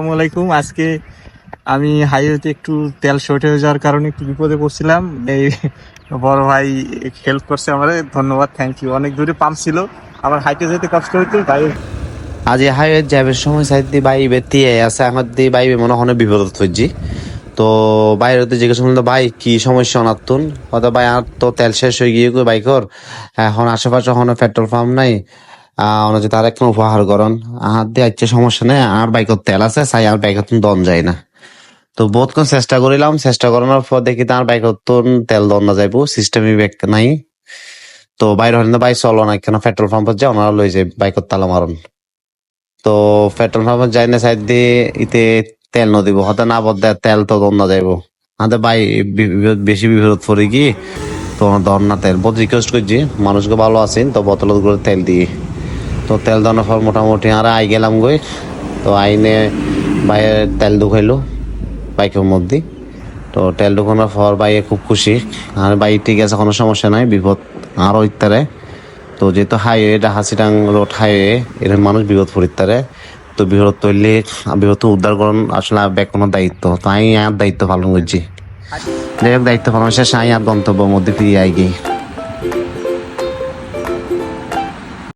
আসসালামু আলাইকুম। আজকে আমি হাইওয়েতে একটু তেল শর্ট হয়ে যাওয়ার কারণে একটু বিপদে পড়ছিলাম। এই বড় ভাই হেল্প করছে আমাদের, ধন্যবাদ, থ্যাংক ইউ। অনেক দূরে পাম্প ছিল, আমার হাইটে যেতে কষ্ট হইতো ভাই। আজ এই হাইওয়ে যাবার সময় সাইড দিয়ে বাইবে বেতি আছে আমার দিয়ে বাইবে মনে হয় বিপদ হচ্ছে। তো বাইরে জিজ্ঞেস করলাম ভাই কি সমস্যা অনাতুন, হয়তো ভাই আর তো তেল শেষ হয়ে গিয়ে বাইকর, এখন আশেপাশে এখন পেট্রোল পাম্প নাই। যে তার একখান উপহার করন আর দিয়ে আচ্ছে সমস্যা নেই, আর বাইকর তেল আছে চাই আর বাইকত দন যায় না। তো বহুতক্ষণ চেষ্টা করিলাম, চেষ্টা করানোর পর দেখি তার বাইকত তেল দন না যাইব, সিস্টেমই ব্যাক নাই। তো বাইরে হলে ভাই চলো না কেন পেট্রোল পাম্পত যায়, ওনারা লই যায় বাইকত তালা মারন। তো পেট্রোল পাম্পত যাই না সাইড দিয়ে ইতে তেল ন দিব, হতে না বদ তেল তো দন না যাইব। হাতে ভাই বেশি বিপদ পড়ে কি তো দর না তেল বহুত রিকোয়েস্ট করছি, মানুষকে ভালো আছেন তো বোতল করে তেল দিয়ে। তো তেল দেওয়ার পর মোটামুটি আর আই গেলাম গই। তো আইনে বাইরে তেল ঢুকাইলো বাইকের মধ্যে। তো তেল ঢুকানোর পর বাইরে খুব খুশি, আর বাই ঠিক আছে কোনো সমস্যা নাই, বিপদ আরও ইত্যারে। তো যেহেতু হাইওয়ে এটা হাসিটাং রোড হাইওয়ে, এর মানুষ বিপদ পড়িতারে। তো বিপদ তৈলে বিপদ উদ্ধার করুন আসলে ব্যাক কোনো দায়িত্ব, তো আমি আর দায়িত্ব পালন করছি। যাই হোক দায়িত্ব পালন শেষে আমি আর গন্তব্যের মধ্যে ফিরিয়ে আই গিয়ে